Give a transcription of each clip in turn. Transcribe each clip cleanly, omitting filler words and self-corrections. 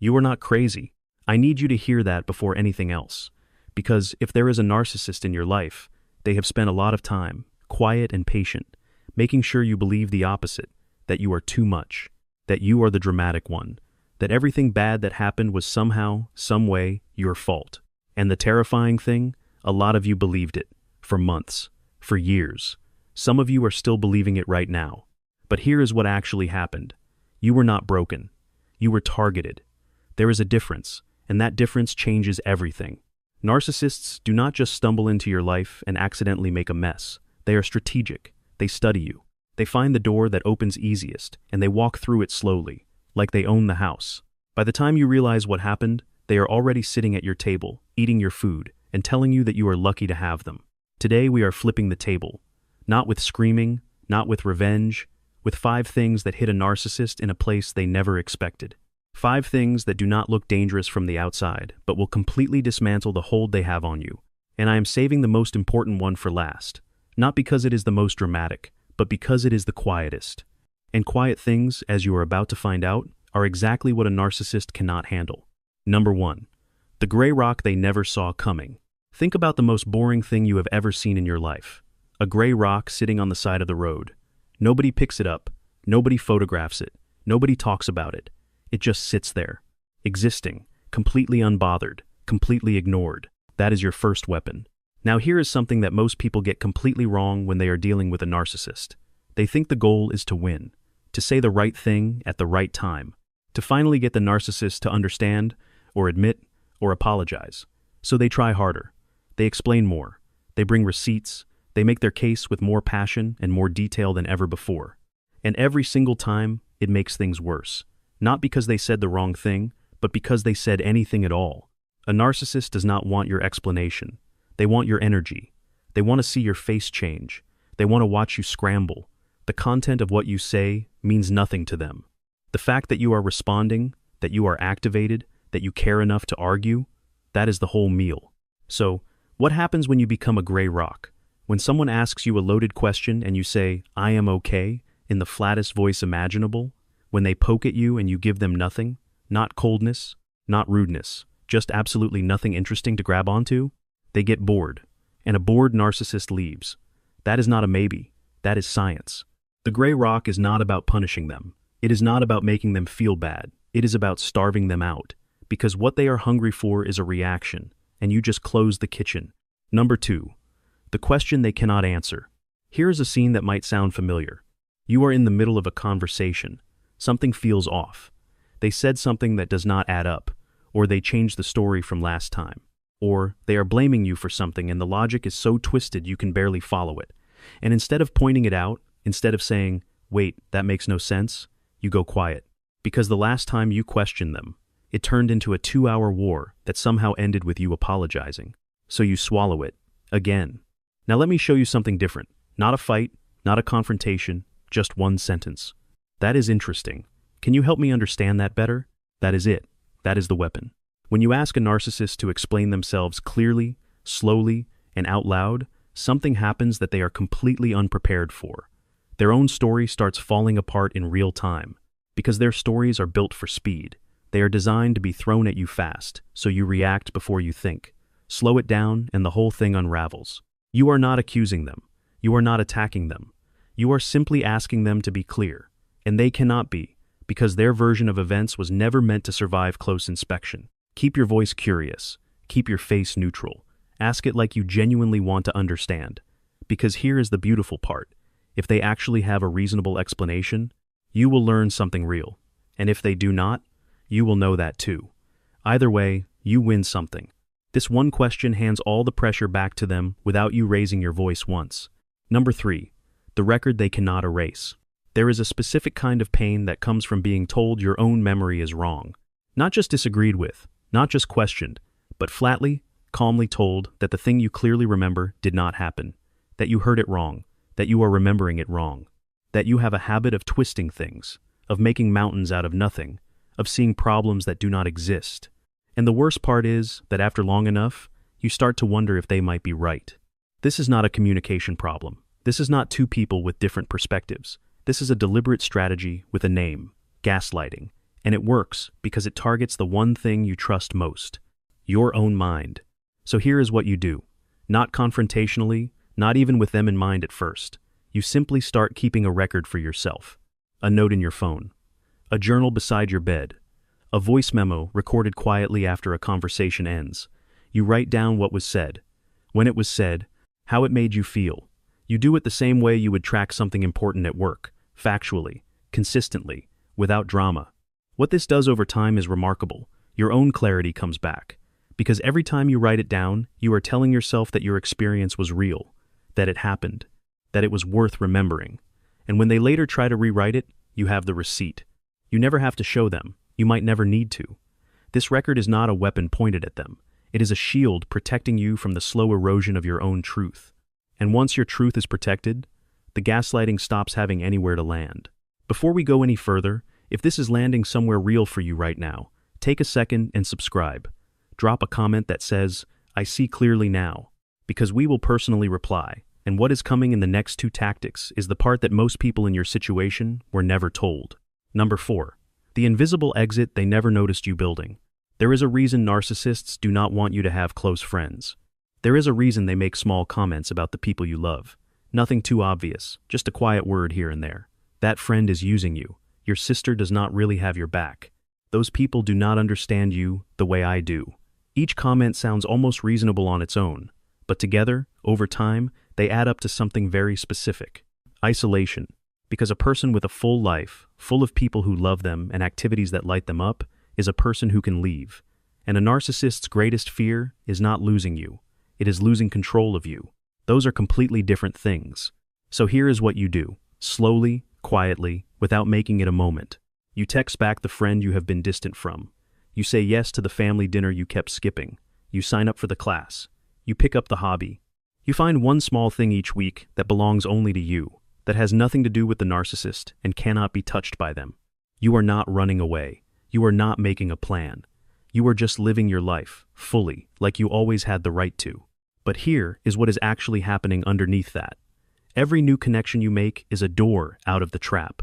You are not crazy. I need you to hear that before anything else. Because if there is a narcissist in your life, they have spent a lot of time, quiet and patient, making sure you believe the opposite, that you are too much, that you are the dramatic one, that everything bad that happened was somehow, some way, your fault. And the terrifying thing, a lot of you believed it, for months, for years. Some of you are still believing it right now. But here is what actually happened. You were not broken. You were targeted. There is a difference, and that difference changes everything. Narcissists do not just stumble into your life and accidentally make a mess. They are strategic. They study you. They find the door that opens easiest, and they walk through it slowly, like they own the house. By the time you realize what happened, they are already sitting at your table, eating your food, and telling you that you are lucky to have them. Today we are flipping the table. Not with screaming, not with revenge, with 5 things that hit a narcissist in a place they never expected. 5 things that do not look dangerous from the outside, but will completely dismantle the hold they have on you. And I am saving the most important one for last. Not because it is the most dramatic, but because it is the quietest. And quiet things, as you are about to find out, are exactly what a narcissist cannot handle. Number 1. The gray rock they never saw coming. Think about the most boring thing you have ever seen in your life. A gray rock sitting on the side of the road. Nobody picks it up. Nobody photographs it. Nobody talks about it. It just sits there, existing, completely unbothered, completely ignored. That is your first weapon. Now here is something that most people get completely wrong when they are dealing with a narcissist. They think the goal is to win, to say the right thing at the right time, to finally get the narcissist to understand, or admit, or apologize. So they try harder. They explain more. They bring receipts. They make their case with more passion and more detail than ever before. And every single time, it makes things worse. Not because they said the wrong thing, but because they said anything at all. A narcissist does not want your explanation. They want your energy. They want to see your face change. They want to watch you scramble. The content of what you say means nothing to them. The fact that you are responding, that you are activated, that you care enough to argue, that is the whole meal. So, what happens when you become a gray rock? When someone asks you a loaded question and you say, "I am okay," in the flattest voice imaginable? When they poke at you and you give them nothing, not coldness, not rudeness, just absolutely nothing interesting to grab onto, they get bored. And a bored narcissist leaves. That is not a maybe. That is science. The gray rock is not about punishing them. It is not about making them feel bad. It is about starving them out. Because what they are hungry for is a reaction, and you just close the kitchen. Number 2. The question they cannot answer. Here is a scene that might sound familiar. You are in the middle of a conversation. Something feels off. They said something that does not add up, or they changed the story from last time, or they are blaming you for something and the logic is so twisted you can barely follow it. And instead of pointing it out, instead of saying, "Wait, that makes no sense," you go quiet. Because the last time you questioned them, it turned into a 2-hour war that somehow ended with you apologizing. So you swallow it, again. Now let me show you something different. Not a fight, not a confrontation, just one sentence. That is interesting. Can you help me understand that better? That is it. That is the weapon. When you ask a narcissist to explain themselves clearly, slowly, and out loud, something happens that they are completely unprepared for. Their own story starts falling apart in real time, because their stories are built for speed. They are designed to be thrown at you fast, so you react before you think. Slow it down, and the whole thing unravels. You are not accusing them. You are not attacking them. You are simply asking them to be clear. And they cannot be, because their version of events was never meant to survive close inspection. Keep your voice curious. Keep your face neutral. Ask it like you genuinely want to understand. Because here is the beautiful part. If they actually have a reasonable explanation, you will learn something real. And if they do not, you will know that too. Either way, you win something. This one question hands all the pressure back to them without you raising your voice once. Number 3. The record they cannot erase. There is a specific kind of pain that comes from being told your own memory is wrong. Not just disagreed with, not just questioned, but flatly, calmly told that the thing you clearly remember did not happen, that you heard it wrong, that you are remembering it wrong, that you have a habit of twisting things, of making mountains out of nothing, of seeing problems that do not exist. And the worst part is that after long enough, you start to wonder if they might be right. This is not a communication problem. This is not two people with different perspectives. This is a deliberate strategy with a name, gaslighting, And it works because it targets the one thing you trust most: your own mind. So here is what you do. Not confrontationally, not even with them in mind at first. You simply start keeping a record for yourself. A note in your phone. A journal beside your bed. A voice memo recorded quietly after a conversation ends. You write down what was said, when it was said, how it made you feel. You do it the same way you would track something important at work, factually, consistently, without drama. What this does over time is remarkable. Your own clarity comes back. Because every time you write it down, you are telling yourself that your experience was real, that it happened, that it was worth remembering. And when they later try to rewrite it, you have the receipt. You never have to show them. You might never need to. This record is not a weapon pointed at them. It is a shield protecting you from the slow erosion of your own truth. And once your truth is protected, the gaslighting stops having anywhere to land. Before we go any further, if this is landing somewhere real for you right now, take a second and subscribe. Drop a comment that says, "I see clearly now," because we will personally reply. And what is coming in the next two tactics is the part that most people in your situation were never told. Number 4. The invisible exit they never noticed you building. There is a reason narcissists do not want you to have close friends. There is a reason they make small comments about the people you love. Nothing too obvious, just a quiet word here and there. That friend is using you. Your sister does not really have your back. Those people do not understand you the way I do. Each comment sounds almost reasonable on its own, but together, over time, they add up to something very specific. Isolation. Because a person with a full life, full of people who love them and activities that light them up, is a person who can leave. And a narcissist's greatest fear is not losing you. It is losing control of you. Those are completely different things. So here is what you do. Slowly, quietly, without making it a moment. You text back the friend you have been distant from. You say yes to the family dinner you kept skipping. You sign up for the class. You pick up the hobby. You find one small thing each week that belongs only to you, that has nothing to do with the narcissist and cannot be touched by them. You are not running away. You are not making a plan. You are just living your life, fully, like you always had the right to. But here is what is actually happening underneath that. Every new connection you make is a door out of the trap.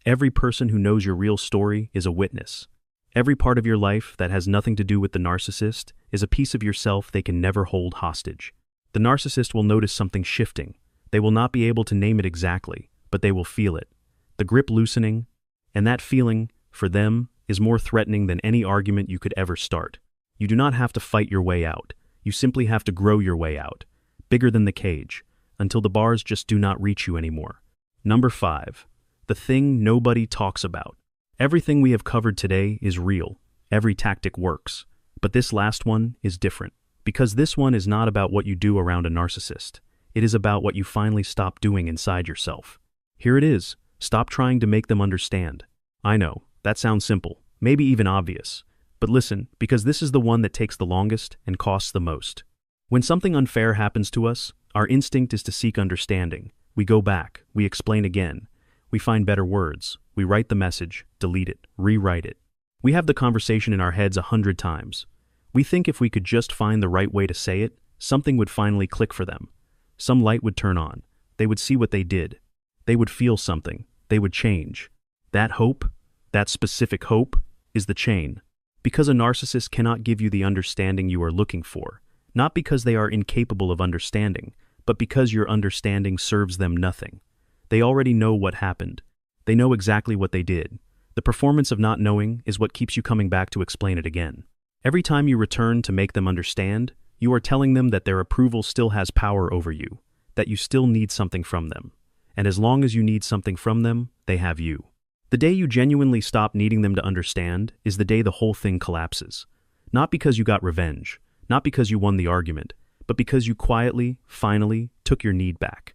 Every person who knows your real story is a witness. Every part of your life that has nothing to do with the narcissist is a piece of yourself they can never hold hostage. The narcissist will notice something shifting. They will not be able to name it exactly, but they will feel it. The grip loosening, and that feeling, for them, is more threatening than any argument you could ever start. You do not have to fight your way out. You simply have to grow your way out, bigger than the cage, until the bars just do not reach you anymore. Number 5. The thing nobody talks about. Everything we have covered today is real. Every tactic works. But this last one is different. Because this one is not about what you do around a narcissist. It is about what you finally stop doing inside yourself. Here it is. Stop trying to make them understand. I know, that sounds simple, maybe even obvious. But listen, because this is the one that takes the longest and costs the most. When something unfair happens to us, our instinct is to seek understanding. We go back, we explain again. We find better words. We write the message, delete it, rewrite it. We have the conversation in our heads 100 times. We think if we could just find the right way to say it, something would finally click for them. Some light would turn on. They would see what they did. They would feel something. They would change. That hope, that specific hope, is the chain. Because a narcissist cannot give you the understanding you are looking for. Not because they are incapable of understanding, but because your understanding serves them nothing. They already know what happened. They know exactly what they did. The performance of not knowing is what keeps you coming back to explain it again. Every time you return to make them understand, you are telling them that their approval still has power over you, that you still need something from them. And as long as you need something from them, they have you. The day you genuinely stop needing them to understand is the day the whole thing collapses. Not because you got revenge, not because you won the argument, but because you quietly, finally, took your need back.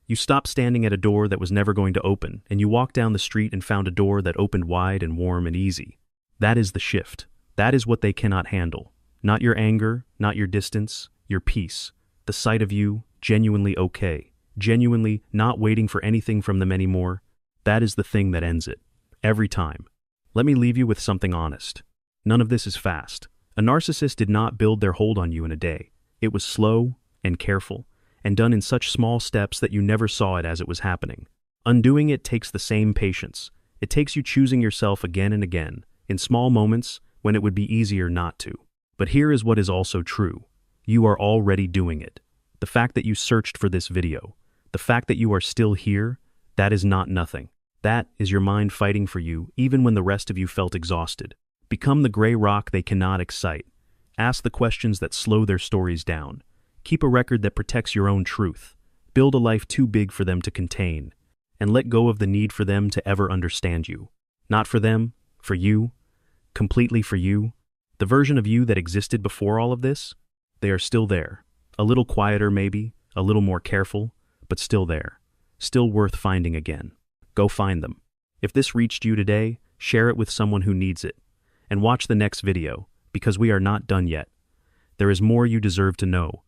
You stopped standing at a door that was never going to open, and you walked down the street and found a door that opened wide and warm and easy. That is the shift. That is what they cannot handle. Not your anger, not your distance, your peace. The sight of you, genuinely okay, genuinely not waiting for anything from them anymore. That is the thing that ends it. Every time. Let me leave you with something honest. None of this is fast. A narcissist did not build their hold on you in a day. It was slow and careful, and done in such small steps that you never saw it as it was happening. Undoing it takes the same patience. It takes you choosing yourself again and again. in small moments when it would be easier not to. But here is what is also true. You are already doing it. The fact that you searched for this video, the fact that you are still here, that is not nothing. That is your mind fighting for you even when the rest of you felt exhausted. Become the gray rock they cannot excite. Ask the questions that slow their stories down. Keep a record that protects your own truth. Build a life too big for them to contain. And let go of the need for them to ever understand you. Not for them, for you, completely for you. The version of you that existed before all of this, they are still there. A little quieter maybe, a little more careful, but still there. Still worth finding again. Go find them. If this reached you today, share it with someone who needs it. And watch the next video, because we are not done yet. There is more you deserve to know.